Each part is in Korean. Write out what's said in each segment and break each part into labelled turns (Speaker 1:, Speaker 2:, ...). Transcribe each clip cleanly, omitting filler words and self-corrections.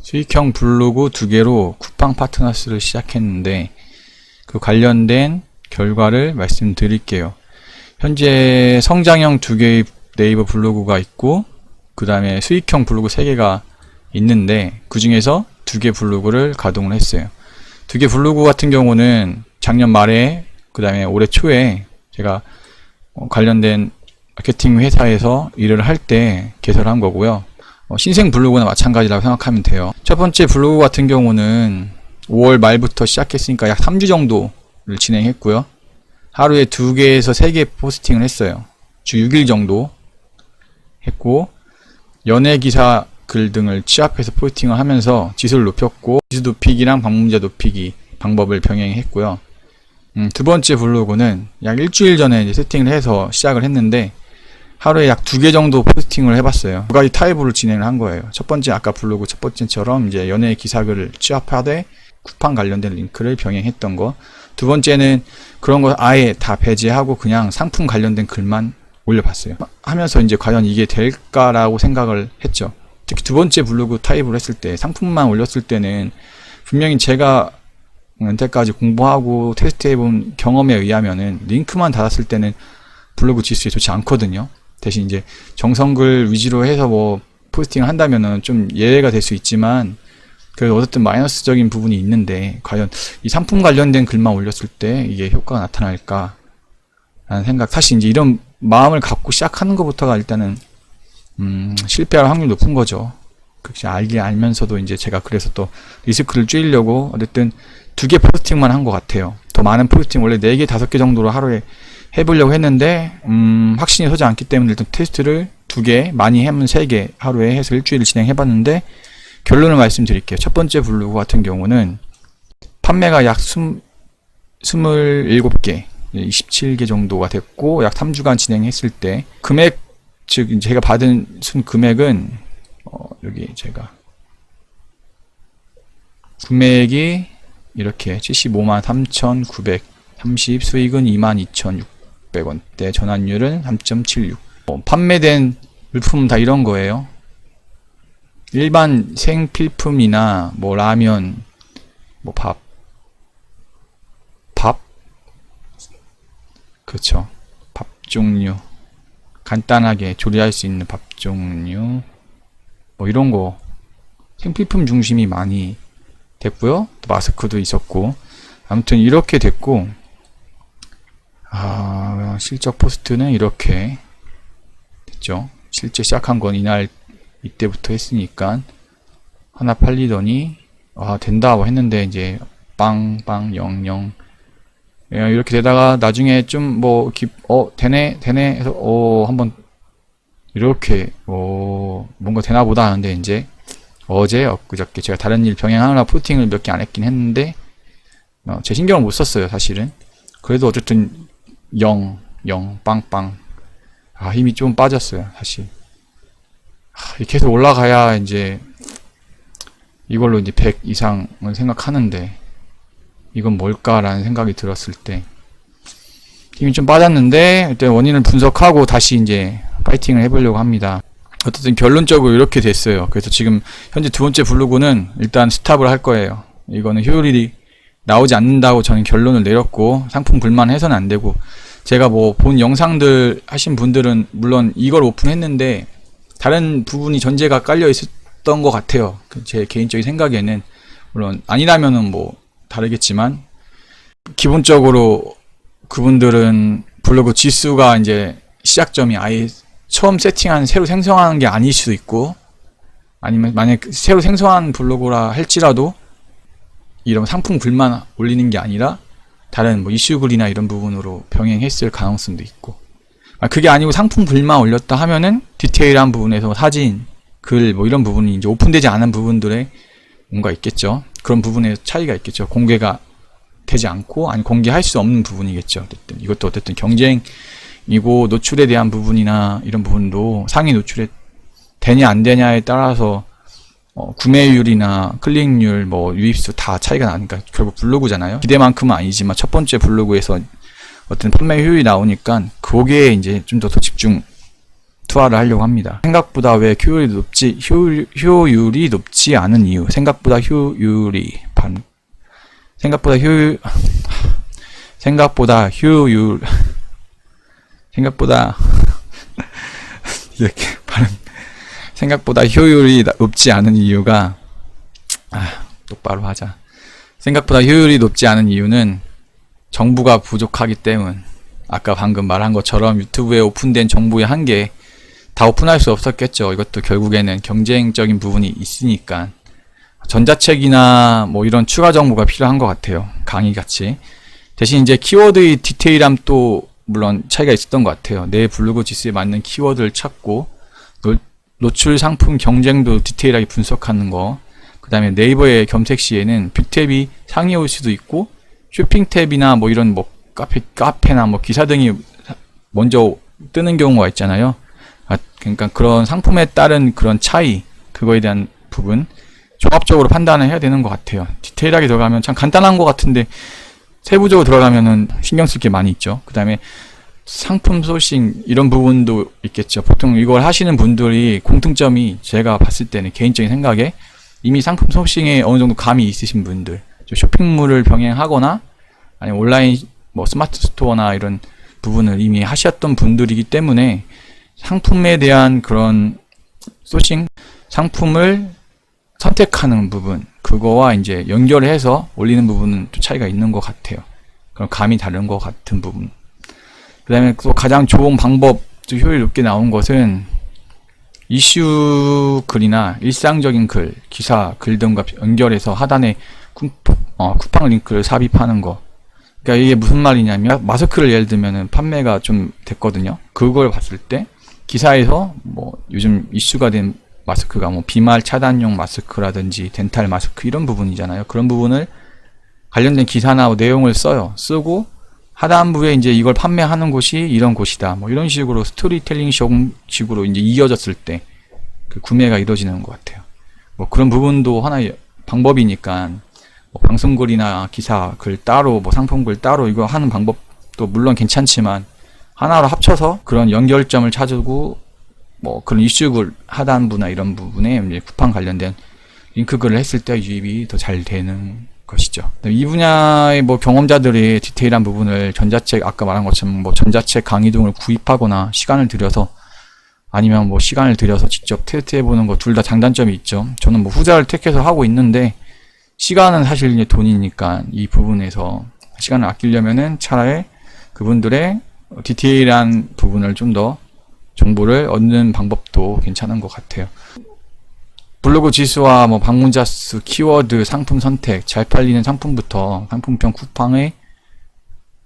Speaker 1: 수익형 블로그 2개로 쿠팡 파트너스를 시작했는데 그 관련된 결과를 말씀드릴게요. 현재 성장형 2개의 네이버 블로그가 있고 그 다음에 수익형 블로그 3개가 있는데 그 중에서 2개 블로그를 가동을 했어요. 2개 블로그 같은 경우는 작년 말에 그 다음에 올해 초에 제가 관련된 마케팅 회사에서 일을 할 때 개설한 거고요. 신생 블로그나 마찬가지라고 생각하면 돼요. 첫 번째 블로그 같은 경우는 5월 말부터 시작했으니까 약 3주 정도를 진행했고요. 하루에 2개에서 3개 포스팅을 했어요. 주 6일 정도 했고 연예 기사 글 등을 취합해서 포스팅을 하면서 지수를 높였고 지수 높이기랑 방문자 높이기 방법을 병행했고요. 두 번째 블로그는 약 일주일 전에 이제 세팅을 해서 시작을 했는데 하루에 약 2개 정도 포스팅을 해봤어요. 2가지 타입으로 진행을 한 거예요. 첫 번째 아까 블로그 첫 번째처럼 이제 연예 기사글을 취합하되 쿠팡 관련된 링크를 병행했던 거. 두 번째는 그런 거 아예 다 배제하고 그냥 상품 관련된 글만 올려봤어요. 하면서 이제 과연 이게 될까라고 생각을 했죠. 특히 두 번째 블로그 타입으로 했을 때 상품만 올렸을 때는 분명히 제가 여태까지 공부하고 테스트해본 경험에 의하면은 링크만 달았을 때는 블로그 지수에 좋지 않거든요. 대신 이제 정성글 위주로 해서 뭐 포스팅을 한다면은 좀 예외가 될 수 있지만 그래도 어쨌든 마이너스적인 부분이 있는데 과연 이 상품 관련된 글만 올렸을 때 이게 효과가 나타날까 라는 생각. 사실 이제 이런 마음을 갖고 시작하는 것부터가 일단은 실패할 확률이 높은 거죠. 그렇게 알면서도 이제 제가 그래서 또 리스크를 줄이려고 어쨌든 2개 포스팅만 한 것 같아요. 더 많은 포스팅 원래 4개, 5개 정도로 하루에 해보려고 했는데 확신이 서지 않기 때문에 일단 테스트를 2개, 많이 하면 3개 하루에 해서 일주일을 진행해봤는데 결론을 말씀드릴게요. 첫 번째 블로그 같은 경우는 판매가 약 27개, 27개 정도가 됐고 약 3주간 진행했을 때 금액, 즉 제가 받은 순 금액은 여기 제가 구매액이 이렇게 753,930, 수익은 22,600원대, 전환율은 3.76. 판매된 물품은 다 이런 거예요. 일반 생필품이나 뭐 라면, 뭐 밥, 그렇죠. 밥 종류, 간단하게 조리할 수 있는 밥 종류, 뭐 이런 거 생필품 중심이 많이 됐고요. 또 마스크도 있었고 아무튼 이렇게 됐고 실적 포스트는 이렇게 됐죠. 실제 시작한 건 이날 이때부터 했으니까 하나 팔리더니 된다고 했는데 이제 빵빵 00 이렇게 되다가 나중에 좀 뭐 되네 해서 한번 이렇게 뭔가 되나 보다 하는데 이제 어제 엊그저께 제가 다른 일 병행하느라 포스팅을 몇 개 안 했긴 했는데 제 신경을 못 썼어요 사실은. 그래도 어쨌든 0 빵빵 힘이 좀 빠졌어요 사실. 계속 올라가야 이제 이걸로 이제 100 이상을 생각하는데 이건 뭘까라는 생각이 들었을 때 힘이 좀 빠졌는데 일단 원인을 분석하고 다시 이제 파이팅을 해보려고 합니다. 어쨌든 결론적으로 이렇게 됐어요. 그래서 지금 현재 두 번째 블로그는 일단 스탑을 할 거예요. 이거는 효율이 나오지 않는다고 저는 결론을 내렸고 상품 불만 해서는 안 되고 제가 뭐 본 영상들 하신 분들은 물론 이걸 오픈했는데 다른 부분이 전제가 깔려 있었던 것 같아요. 제 개인적인 생각에는 물론 아니라면은 뭐 다르겠지만 기본적으로 그분들은 블로그 지수가 이제 시작점이 아예 처음 세팅한 새로 생성하는 게 아닐 수도 있고 아니면 만약 새로 생성한 블로그라 할지라도 이런 상품 글만 올리는 게 아니라 다른 뭐 이슈 글이나 이런 부분으로 병행했을 가능성도 있고 그게 아니고 상품 글만 올렸다 하면은 디테일한 부분에서 사진, 글 뭐 이런 부분이 이제 오픈되지 않은 부분들에 뭔가 있겠죠. 그런 부분에 차이가 있겠죠. 공개가 되지 않고 아니 공개할 수 없는 부분이겠죠. 어쨌든 이것도 어쨌든 경쟁이고 노출에 대한 부분이나 이런 부분도 상위 노출에 되냐 안 되냐에 따라서 구매율이나 클릭률, 뭐 유입수 다 차이가 나니까 결국 블로그잖아요. 기대만큼은 아니지만 첫 번째 블로그에서 어떤 판매 효율이 나오니까 거기에 이제 좀 더 집중을 투하를 하려고 합니다. 생각보다 왜 효율이 높지 않은 이유. 생각보다 효율 생각보다 이렇게 생각보다 효율이 높지 않은 이유가, 똑바로 하자. 생각보다 효율이 높지 않은 이유는 정보가 부족하기 때문. 아까 방금 말한 것처럼 유튜브에 오픈된 정보의 한계 다 오픈할 수 없었겠죠. 이것도 결국에는 경쟁적인 부분이 있으니까 전자책이나 뭐 이런 추가 정보가 필요한 것 같아요. 강의 같이. 대신 이제 키워드의 디테일함 또 물론 차이가 있었던 것 같아요. 내 블로그 지수에 맞는 키워드를 찾고 노출 상품 경쟁도 디테일하게 분석하는 거. 그 다음에 네이버의 검색 시에는 뷰 탭이 상위에 올 수도 있고 쇼핑 탭이나 뭐 이런 뭐 카페나 뭐 기사 등이 먼저 뜨는 경우가 있잖아요. 그러니까 그런 상품에 따른 그런 차이, 그거에 대한 부분 종합적으로 판단을 해야 되는 것 같아요. 디테일하게 들어가면 참 간단한 것 같은데 세부적으로 들어가면은 신경 쓸 게 많이 있죠. 그 다음에 상품 소싱 이런 부분도 있겠죠. 보통 이걸 하시는 분들이 공통점이 제가 봤을 때는 개인적인 생각에 이미 상품 소싱에 어느 정도 감이 있으신 분들, 쇼핑몰을 병행하거나 아니면 온라인 뭐 스마트 스토어나 이런 부분을 이미 하셨던 분들이기 때문에 상품에 대한 그런 소싱, 상품을 선택하는 부분, 그거와 이제 연결해서 올리는 부분은 또 차이가 있는 것 같아요. 그럼 감이 다른 것 같은 부분. 그 다음에 또 가장 좋은 방법, 또 효율 높게 나온 것은 이슈 글이나 일상적인 글, 기사, 글 등과 연결해서 하단에 쿠팡 링크를 삽입하는 거. 그러니까 이게 무슨 말이냐면 마스크를 예를 들면은 판매가 좀 됐거든요. 그걸 봤을 때 기사에서 뭐 요즘 이슈가 된 마스크가 뭐 비말 차단용 마스크라든지 덴탈 마스크 이런 부분이잖아요. 그런 부분을 관련된 기사나 내용을 써요. 쓰고 하단부에 이제 이걸 판매하는 곳이 이런 곳이다. 뭐 이런 식으로 스토리텔링 식으로 이제 이어졌을 때 그 구매가 이루어지는 것 같아요. 뭐 그런 부분도 하나의 방법이니까 뭐 방송글이나 기사 글 따로 뭐 상품글 따로 이거 하는 방법도 물론 괜찮지만 하나로 합쳐서 그런 연결점을 찾고 뭐 그런 이슈글 하단부나 이런 부분에 이제 쿠팡 관련된 링크글을 했을 때 유입이 더 잘 되는 것이죠. 이 분야의 뭐 경험자들이 디테일한 부분을 전자책 아까 말한 것처럼 뭐 전자책 강의 등을 구입하거나 시간을 들여서 아니면 뭐 시간을 들여서 직접 테스트해 보는 거 둘 다 장단점이 있죠. 저는 뭐 후자를 택해서 하고 있는데 시간은 사실 이제 돈이니까 이 부분에서 시간을 아끼려면은 차라리 그분들의 디테일한 부분을 좀 더 정보를 얻는 방법도 괜찮은 것 같아요. 블로그 지수와 뭐 방문자 수, 키워드, 상품 선택, 잘 팔리는 상품부터 상품평 쿠팡의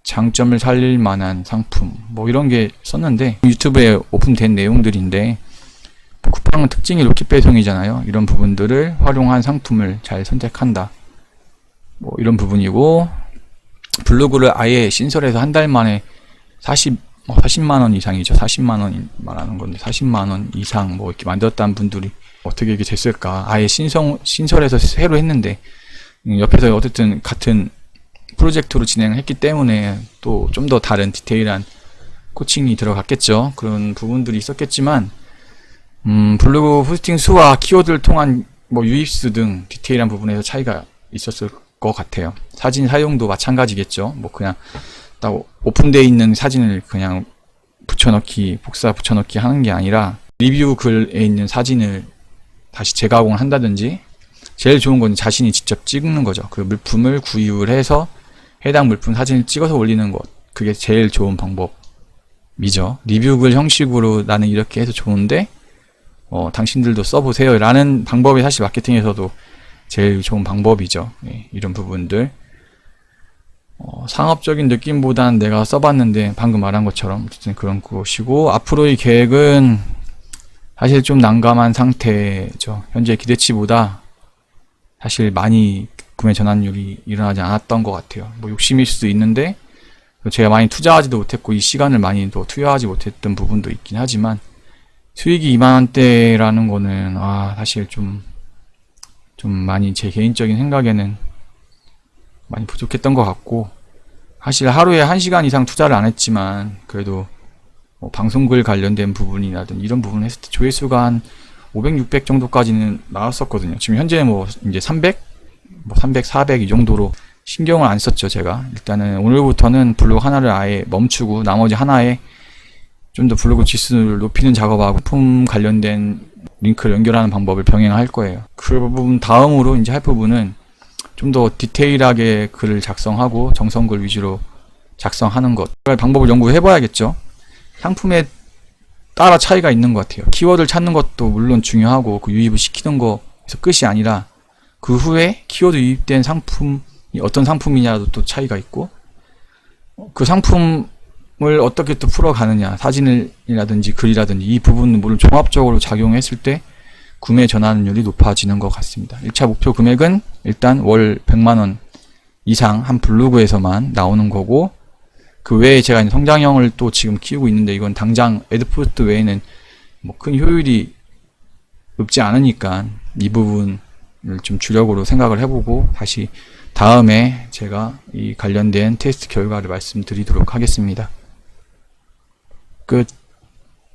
Speaker 1: 장점을 살릴 만한 상품 뭐 이런 게 썼는데 유튜브에 오픈된 내용들인데 쿠팡은 특징이 로켓 배송이잖아요. 이런 부분들을 활용한 상품을 잘 선택한다. 뭐 이런 부분이고 블로그를 아예 신설해서 한 달 만에 40만원 이상이죠. 40만원 말하는 건데 40만원 이상 뭐 이렇게 만들었다는 분들이 어떻게 이게 됐을까? 아예 신설해서 새로 했는데 옆에서 어쨌든 같은 프로젝트로 진행했기 때문에 또 좀 더 다른 디테일한 코칭이 들어갔겠죠. 그런 부분들이 있었겠지만 블로그 호스팅 수와 키워드를 통한 뭐 유입수 등 디테일한 부분에서 차이가 있었을 것 같아요. 사진 사용도 마찬가지겠죠. 뭐 그냥 딱 오픈되어 있는 사진을 그냥 복사 붙여넣기 하는 게 아니라 리뷰 글에 있는 사진을 다시 재가공을 한다든지 제일 좋은 건 자신이 직접 찍는 거죠. 그 물품을 구입을 해서 해당 물품 사진을 찍어서 올리는 것. 그게 제일 좋은 방법이죠. 리뷰 글 형식으로 나는 이렇게 해서 좋은데 당신들도 써보세요 라는 방법이 사실 마케팅에서도 제일 좋은 방법이죠. 예, 이런 부분들 상업적인 느낌보다는 내가 써봤는데 방금 말한 것처럼 어쨌든 그런 것이고 앞으로의 계획은 사실 좀 난감한 상태죠. 현재 기대치보다 사실 많이 구매 전환율이 일어나지 않았던 것 같아요. 뭐 욕심일 수도 있는데 제가 많이 투자하지도 못했고 이 시간을 많이 더 투여하지 못했던 부분도 있긴 하지만 수익이 2만원대라는 거는 사실 좀 많이 제 개인적인 생각에는 많이 부족했던 것 같고 사실 하루에 1시간 이상 투자를 안 했지만 그래도 뭐 방송글 관련된 부분이라든 이런 부분을 했을 때 조회수가 한 500, 600 정도까지는 나왔었거든요. 지금 현재 뭐 이제 300, 뭐 300, 400 이 정도로 신경을 안 썼죠, 제가. 일단은 오늘부터는 블로그 하나를 아예 멈추고 나머지 하나에 좀 더 블로그 지수를 높이는 작업하고 상품 관련된 링크를 연결하는 방법을 병행할 거예요. 그 부분 다음으로 이제 할 부분은 좀 더 디테일하게 글을 작성하고 정성글 위주로 작성하는 것. 방법을 연구해 봐야겠죠. 상품에 따라 차이가 있는 것 같아요. 키워드를 찾는 것도 물론 중요하고 그 유입을 시키는 거에서 끝이 아니라 그 후에 키워드 유입된 상품이 어떤 상품이냐도 또 차이가 있고 그 상품을 어떻게 또 풀어가느냐, 사진이라든지 글이라든지 이 부분은 물론 종합적으로 작용했을 때 구매 전환율이 높아지는 것 같습니다. 1차 목표 금액은 일단 월 100만원 이상 한 블로그에서만 나오는 거고, 그 외에 제가 이제 성장형을 또 지금 키우고 있는데 이건 당장 애드포스트 외에는 뭐 큰 효율이 없지 않으니까 이 부분을 좀 주력으로 생각을 해보고 다시 다음에 제가 이 관련된 테스트 결과를 말씀드리도록 하겠습니다. 끝.